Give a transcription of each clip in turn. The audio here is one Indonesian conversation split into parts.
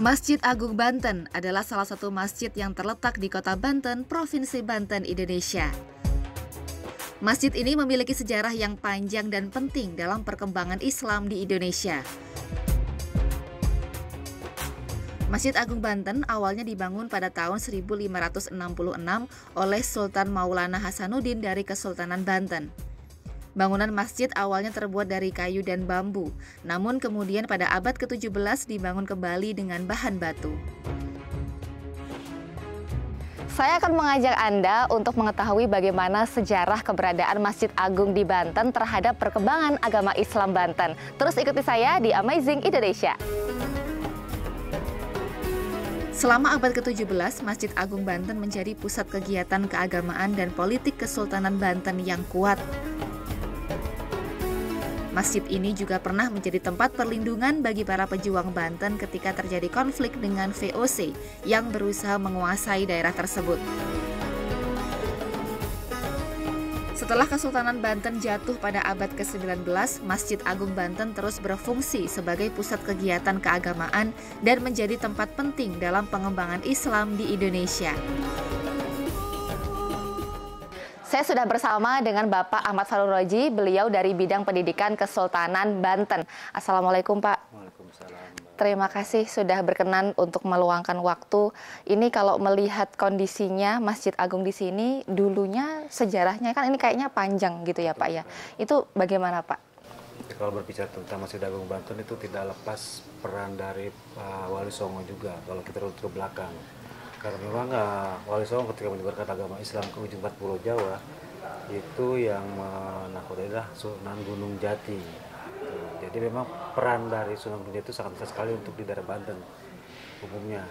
Masjid Agung Banten adalah salah satu masjid yang terletak di Kota Banten, Provinsi Banten, Indonesia. Masjid ini memiliki sejarah yang panjang dan penting dalam perkembangan Islam di Indonesia. Masjid Agung Banten awalnya dibangun pada tahun 1566 oleh Sultan Maulana Hasanuddin dari Kesultanan Banten. Bangunan masjid awalnya terbuat dari kayu dan bambu, namun kemudian pada abad ke-17 dibangun kembali dengan bahan batu. Saya akan mengajak Anda untuk mengetahui bagaimana sejarah keberadaan Masjid Agung di Banten terhadap perkembangan agama Islam Banten. Terus ikuti saya di Amazing Indonesia. Selama abad ke-17, Masjid Agung Banten menjadi pusat kegiatan keagamaan dan politik Kesultanan Banten yang kuat. Masjid ini juga pernah menjadi tempat perlindungan bagi para pejuang Banten ketika terjadi konflik dengan VOC yang berusaha menguasai daerah tersebut. Setelah Kesultanan Banten jatuh pada abad ke-19, Masjid Agung Banten terus berfungsi sebagai pusat kegiatan keagamaan dan menjadi tempat penting dalam pengembangan Islam di Indonesia. Saya sudah bersama dengan Bapak Ahmad Farul Roji, beliau dari bidang pendidikan Kesultanan Banten. Assalamualaikum Pak. Waalaikumsalam. Terima kasih sudah berkenan untuk meluangkan waktu. Ini kalau melihat kondisinya Masjid Agung di sini, dulunya sejarahnya kan ini kayaknya panjang gitu ya Pak ya. Itu bagaimana Pak? Kalau berbicara tentang Masjid Agung Banten itu tidak lepas peran dari Wali Songo juga kalau kita runut ke belakang. Karena memang Wali Songo ketika menyebarkan agama Islam ke ujung 4 pulau Jawa itu yang menakodai adalah Sunan Gunung Jati. Jadi memang peran dari Sunan Gunung Jati itu sangat besar sekali untuk di daerah Banten umumnya.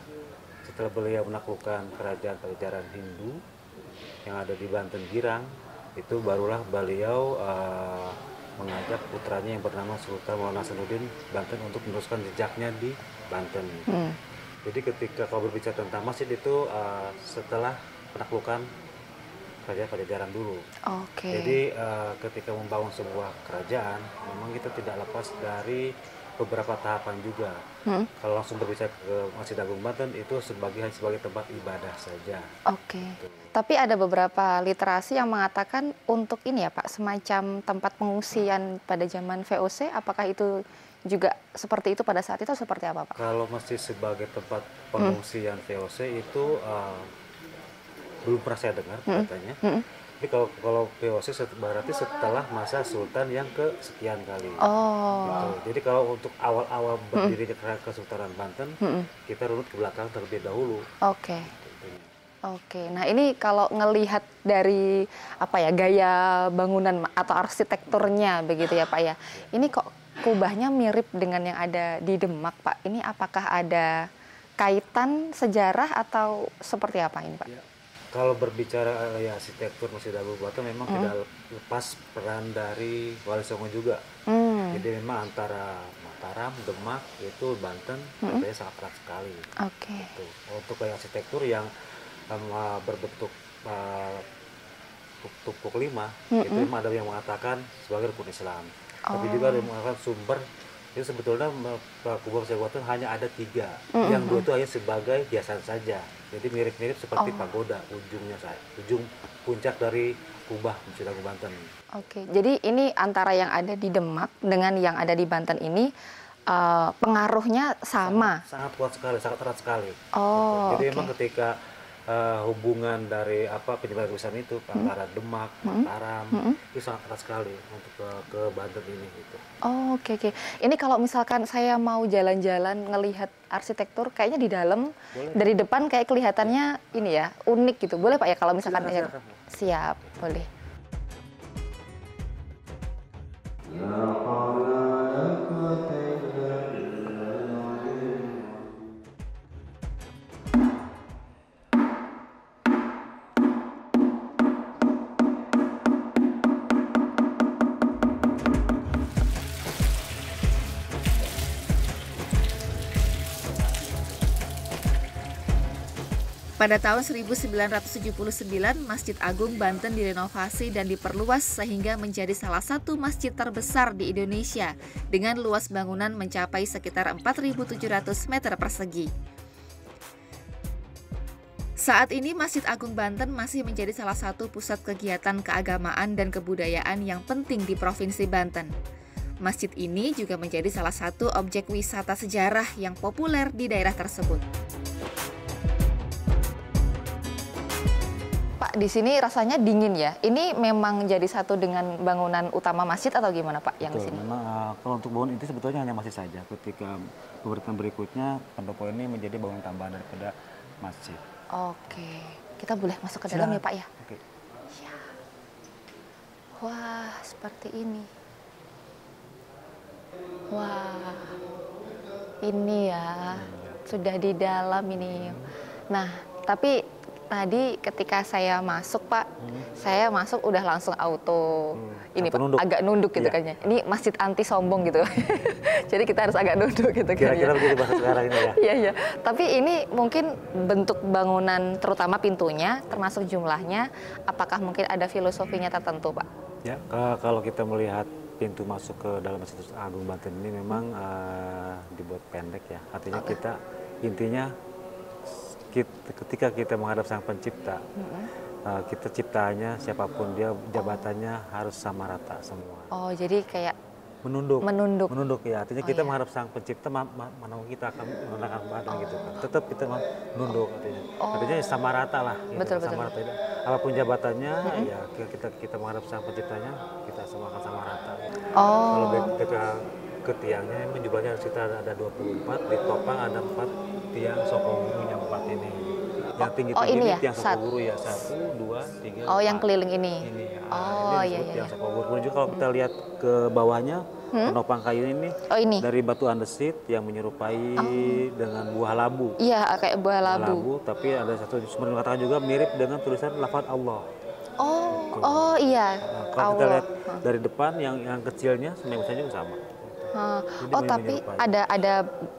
Setelah beliau menaklukkan kerajaan Pajajaran Hindu yang ada di Banten Girang, itu barulah beliau mengajak putranya yang bernama Sultan Maulana Hasanuddin Banten untuk meneruskan jejaknya di Banten. Jadi ketika kalau berbicara tentang masjid itu setelah penaklukan kerajaan Pajajaran dulu. Jadi ketika membangun sebuah kerajaan, memang kita tidak lepas dari beberapa tahapan juga. Kalau langsung berbicara ke Masjid Agung Banten itu sebagai tempat ibadah saja. Gitu. Tapi ada beberapa literasi yang mengatakan untuk ini ya Pak, semacam tempat pengungsian pada zaman VOC, apakah itu juga seperti itu pada saat itu seperti apa Pak? Kalau masjid sebagai tempat pengungsian VOC itu belum pernah saya dengar katanya. Tapi kalau VOC berarti setelah masa Sultan yang kesekian kali. Gitu. Jadi kalau untuk awal-awal berdirinya Kesultanan Banten, kita runut ke belakang terlebih dahulu. Nah ini kalau ngelihat dari apa ya gaya bangunan atau arsitekturnya begitu ya Pak ya. Ini kok kubahnya mirip dengan yang ada di Demak Pak. Ini apakah ada kaitan sejarah atau seperti apa ini Pak? Ya. Kalau berbicara arsitektur Masjid Agung Banten memang tidak lepas peran dari Wali Songo juga. Jadi memang antara Mataram, Demak itu Banten katanya sangat erat sekali. Gitu. Untuk arsitektur yang berbentuk tumpuk 5 itu memang ada yang mengatakan sebagai rukun Islam. Tapi juga ada yang mengatakan sumber itu sebetulnya kubah Masjid Agung Banten hanya ada 3. Yang 2 itu hanya sebagai hiasan saja. Jadi mirip-mirip seperti pagoda ujung puncak dari kubah Masjid Agung Banten. Jadi ini antara yang ada di Demak dengan yang ada di Banten ini pengaruhnya sama. Sangat kuat sekali, sangat erat sekali. Jadi memang ketika hubungan dari penyebaran Islam itu antara Demak, Mataram itu sangat erat sekali untuk ke Banten ini gitu. Ini kalau misalkan saya mau jalan-jalan ngelihat arsitektur kayaknya di dalam dari depan kayak kelihatannya ini ya unik gitu. Boleh Pak ya kalau misalkan silakan. Siap, boleh. Pada tahun 1979, Masjid Agung Banten direnovasi dan diperluas sehingga menjadi salah satu masjid terbesar di Indonesia dengan luas bangunan mencapai sekitar 4.700 meter persegi. Saat ini Masjid Agung Banten masih menjadi salah satu pusat kegiatan keagamaan dan kebudayaan yang penting di Provinsi Banten. Masjid ini juga menjadi salah satu objek wisata sejarah yang populer di daerah tersebut. Pak, di sini rasanya dingin ya. Ini memang jadi satu dengan bangunan utama masjid atau gimana Pak yang di Betul, sini? memang kalau untuk bangunan inti sebetulnya hanya masjid saja. Ketika pemerintahan berikutnya, pendopo ini menjadi bangunan tambahan daripada masjid. Oke, kita boleh masuk ke dalam ya Pak ya? Oke. Ya. Wah, seperti ini. Wah, ini ya, sudah di dalam ini. Nah, tapi tadi ketika saya masuk Pak, saya masuk udah langsung auto ini Pak, nunduk. agak nunduk gitu Iya. kan ya. Ini masjid anti sombong gitu. Jadi kita harus agak nunduk gitu kan Kira-kira ya. begitu bahasa sekarang ini ya. Iya, iya. Tapi ini mungkin bentuk bangunan, terutama pintunya, termasuk jumlahnya, apakah mungkin ada filosofinya tertentu Pak? Ya, kalau kita melihat pintu masuk ke dalam Masjid Agung Banten ini memang dibuat pendek ya. Artinya kita intinya ketika kita menghadap Sang Pencipta, kita ciptaannya siapapun dia, jabatannya harus sama rata semua. Oh, jadi kayak Menunduk. menunduk. Menunduk ya. Artinya Oh, kita iya. menghadap Sang Pencipta, mana kita akan menundukkan badan gitu kan. Tetap kita menunduk artinya. Artinya sama rata lah. Gitu. Betul, betul. Sama rata. Apapun jabatannya, ya kita menghadap Sang Penciptanya, kita semua akan sama rata. Kalau Oh, ke tiangnya, memang jumlahnya kita ada 24, di topang ada 4 tiang Sokoguru yang 4 ini. Yang tinggi-tinggi ini ini ya? tiang Sokoguru ya, 1, 2, 3, oh yang 4. keliling ini. Ini, Oh, ini iya, disebut iya, tiang iya. Sokoguru. Kemudian juga kalau kita lihat ke bawahnya, penopang kayu ini Oh, ini. dari batu andesit yang menyerupai dengan buah labu. Iya, kayak buah labu. Tapi ada satu sumber yang mengatakan juga mirip dengan tulisan lafaz Allah. Oh iya. Nah, kalau kita Allah. lihat dari depan yang kecilnya sama yang besarnya juga sama. Oh, Jadi tapi menyerupai. ada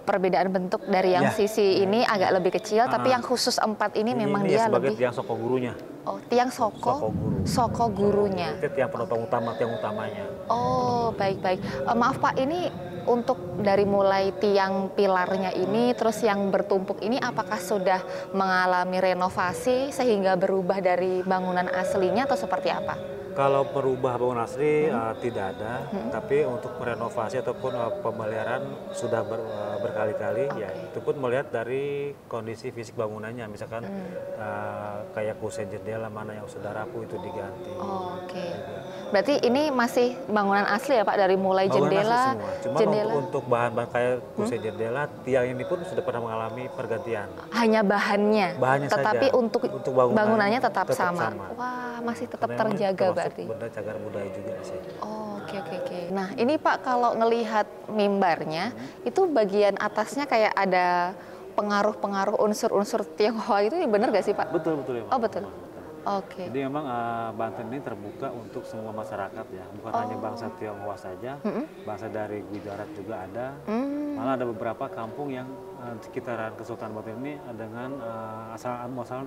perbedaan bentuk dari yang Ya. sisi ini agak lebih kecil, tapi yang khusus 4 ini memang ya dia sebagai lebih. tiang Sokogurunya. Oh, tiang soko. Sokoguru. Soko gurunya. Itu tiang penopang utama, tiang utamanya. Oh, baik-baik. Maaf Pak, ini untuk dari mulai tiang pilarnya ini, terus yang bertumpuk ini, apakah sudah mengalami renovasi sehingga berubah dari bangunan aslinya atau seperti apa? Kalau merubah bangunan asli tidak ada, tapi untuk renovasi ataupun pemeliharaan sudah berkali-kali. Ya, itu pun melihat dari kondisi fisik bangunannya, misalkan kayak kusen jendela mana yang sudah rapuh itu diganti. Oh, oke. Berarti ini masih bangunan asli ya Pak, dari mulai Bangunan jendela, asli semua. Cuma jendela. untuk bahan-bahan kayak kusen jendela, tiang ini pun sudah pernah mengalami pergantian. Hanya bahannya, Bahannya tetapi saja. untuk Bangunannya tetap sama. sama. Wah, masih tetap Karena memang terjaga termasuk berarti. benda cagar budaya juga sih. Oh, oke. Nah, ini Pak kalau ngelihat mimbarnya, itu bagian atasnya kayak ada pengaruh-pengaruh unsur-unsur Tionghoa itu bener gak sih Pak? Betul ya. Oh, betul. Oke. Jadi memang Banten ini terbuka untuk semua masyarakat ya, bukan hanya bangsa Tionghoa saja, bangsa dari Gujarat juga ada. Malah ada beberapa kampung yang sekitaran Kesultanan Banten ini dengan asal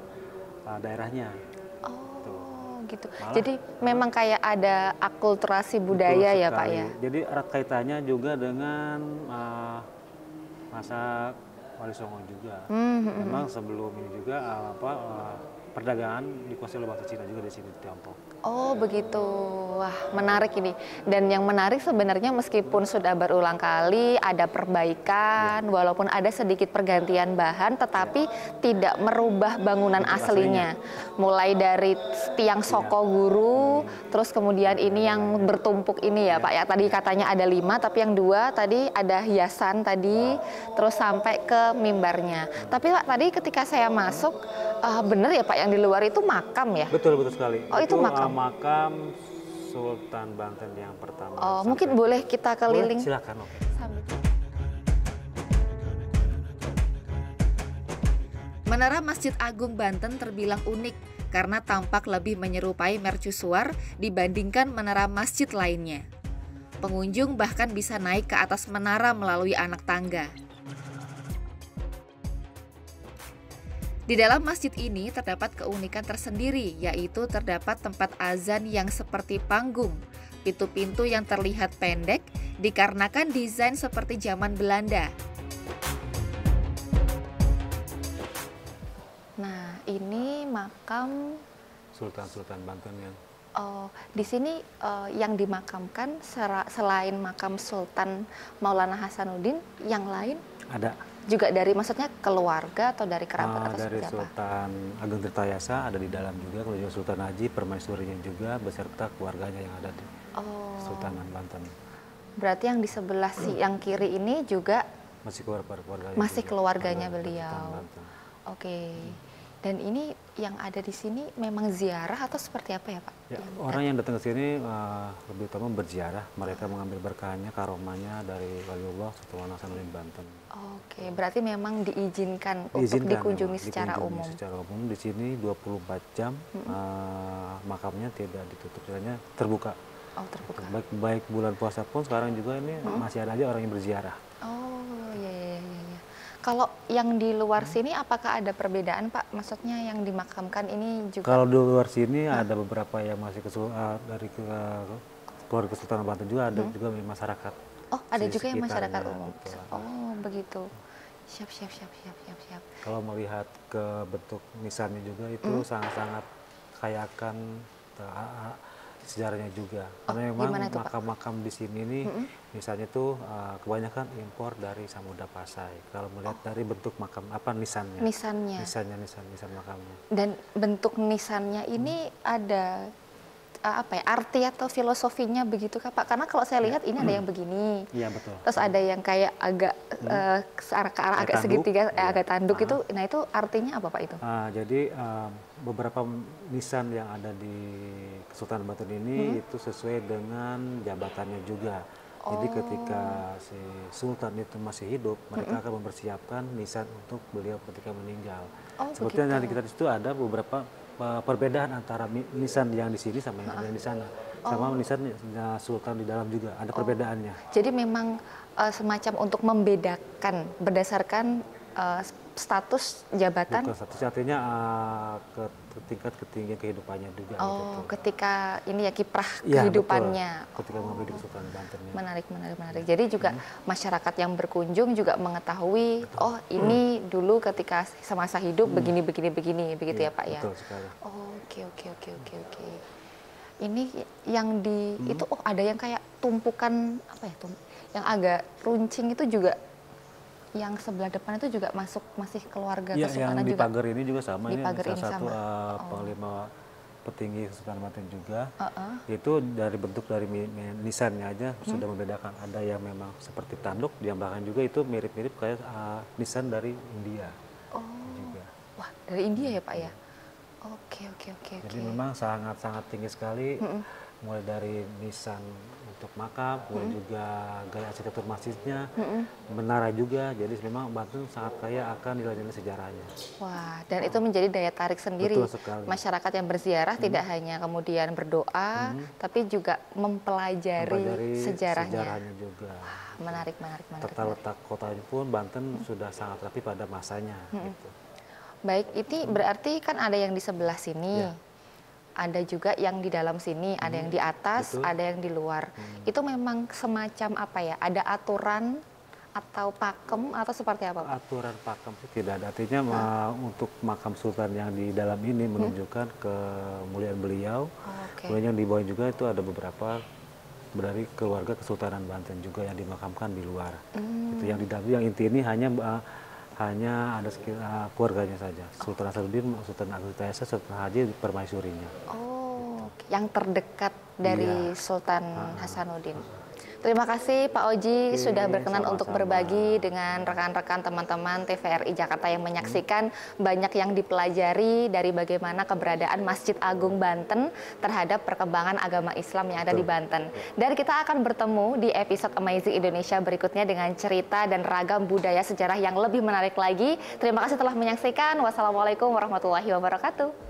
daerahnya. Oh, gitu. Malah- Jadi memang kayak ada akulturasi budaya Betul ya Pak sekali. ya? Jadi erat kaitannya juga dengan masa Wali Songo juga. Memang sebelum ini juga perdagangan dikuasai oleh bangsa Cina juga di sini di Tiongkok. Oh begitu, wah menarik ini. Dan yang menarik sebenarnya meskipun sudah berulang kali ada perbaikan, walaupun ada sedikit pergantian bahan, tetapi tidak merubah bangunan aslinya. Mulai dari tiang Sokoguru, terus kemudian ini yang bertumpuk ini ya Pak ya. Tadi katanya ada 5, tapi yang 2 tadi ada hiasan tadi, terus sampai ke mimbarnya. Tapi Pak tadi ketika saya masuk, bener ya Pak yang di luar itu makam ya? Betul sekali. Oh, itu makam? Makam Sultan Banten yang pertama. Oh, mungkin boleh kita keliling. Boleh, silakan. Oke. Sambil. Menara Masjid Agung Banten terbilang unik karena tampak lebih menyerupai mercusuar dibandingkan menara masjid lainnya. Pengunjung bahkan bisa naik ke atas menara melalui anak tangga. Di dalam masjid ini terdapat keunikan tersendiri, yaitu terdapat tempat azan yang seperti panggung. Pintu-pintu yang terlihat pendek dikarenakan desain seperti zaman Belanda. Nah, ini makam Sultan Banten yang di sini yang dimakamkan selain makam Sultan Maulana Hasanuddin, yang lain ada juga dari maksudnya keluarga atau dari kerabat atau dari seperti apa? Sultan Ageng Tirtayasa ada di dalam juga, kemudian Sultan Haji permaisurinya juga beserta keluarganya yang ada di Sultanan Banten. Berarti yang di sebelah yang kiri ini juga Masih keluarganya. masih juga, keluarganya keluarga beliau. Sultan Banten. Oke. Dan ini yang ada di sini memang ziarah atau seperti apa ya Pak? Ya, orang yang datang ke sini lebih utama berziarah. Mereka mengambil berkahnya, karomahnya dari Waliullah Sultan Hasanuddin Banten. Oke, berarti memang diizinkan untuk dikunjungi secara umum. Secara umum di sini 24 jam makamnya tidak ditutup, hanya terbuka. Oh, terbuka. Baik bulan puasa pun sekarang juga ini masih ada aja orang yang berziarah. Oh, iya. Kalau yang di luar sini apakah ada perbedaan Pak? Maksudnya yang dimakamkan ini juga? Kalau di luar sini ada beberapa yang masih dari keluarga Kesultanan Banten juga ada juga masyarakat. Oh, ada juga yang masyarakat umum. Betul. Oh, begitu. Siap. Kalau melihat ke bentuk nisannya juga itu sangat-sangat kaya akan sejarahnya juga. Karena memang makam-makam di sini nih misalnya tuh kebanyakan impor dari Samudra Pasai. Kalau melihat dari bentuk makam nisannya. Nisan makamnya. Dan bentuk nisannya ini ada arti atau filosofinya begitu Kak Pak? Karena kalau saya lihat ini ada yang begini. Iya, betul. Terus ada yang kayak agak ke arah agak segitiga, agak tanduk itu. Nah, itu artinya apa Pak itu? Jadi beberapa nisan yang ada di Kesultanan Banten ini itu sesuai dengan jabatannya juga. Jadi ketika si Sultan itu masih hidup, mereka akan mempersiapkan nisan untuk beliau ketika meninggal. Sebetulnya nanti kita di situ ada beberapa perbedaan antara nisan yang di sini sama yang di sana. Sama nisan Sultan di dalam juga ada perbedaannya. Jadi memang semacam untuk membedakan berdasarkan status jabatan. Bukan status, artinya ke tingkat ketinggian kehidupannya juga. Oh, gitu. Ketika ini ya kiprah kehidupannya. Betul. Ketika mengambil di Kesultanan Banten. Menarik. Jadi juga masyarakat yang berkunjung juga mengetahui, oh ini dulu ketika semasa hidup begini begitu ya Pak ya. Betul sekali. Oh, oke. Ini yang di itu ada yang kayak tumpukan yang agak runcing itu juga. Yang sebelah depan itu juga masih keluarga Kesultanan juga. Yang di pagar ini juga sama. Ini salah satu panglima petinggi Kesultanan Banten juga. Itu dari bentuk dari nisannya aja sudah membedakan. Ada yang memang seperti tanduk, di belakang juga itu mirip-mirip kayak nisan dari India. Juga. Wah, dari India ya Pak ya? Oke. Jadi memang sangat tinggi sekali. Mulai dari nisan untuk makam, kemudian juga gaya arsitektur masjidnya, menara juga. Jadi memang Banten sangat kaya akan nilai-nilai sejarahnya. Wah, dan itu menjadi daya tarik sendiri. Betul sekali. Masyarakat yang berziarah tidak hanya kemudian berdoa, tapi juga mempelajari sejarahnya juga. Wah, menarik. Tata letak kotanya pun Banten sudah sangat rapi pada masanya. Gitu. Baik, ini berarti kan ada yang di sebelah sini. Ada juga yang di dalam sini, ada yang di atas, ada yang di luar. Itu memang semacam apa ya? Ada aturan atau pakem atau seperti apa Pak? Aturan pakem itu tidak ada. Artinya untuk makam sultan yang di dalam ini menunjukkan kemuliaan beliau. Kemudian yang di bawah juga itu ada beberapa dari keluarga Kesultanan Banten juga yang dimakamkan di luar. Itu yang di dalam, yang inti ini hanya ada keluarganya saja. Sultan Hasanuddin, Sultan Ageng Tirtayasa, Sultan Haji permaisurinya. Oh, yang terdekat dari Sultan Hasanuddin. Terima kasih Pak Oji sudah berkenan untuk berbagi dengan rekan-rekan teman-teman TVRI Jakarta yang menyaksikan. Banyak yang dipelajari dari bagaimana keberadaan Masjid Agung Banten terhadap perkembangan agama Islam yang ada di Banten. Dan kita akan bertemu di episode Amazing Indonesia berikutnya dengan cerita dan ragam budaya sejarah yang lebih menarik lagi. Terima kasih telah menyaksikan. Wassalamualaikum warahmatullahi wabarakatuh.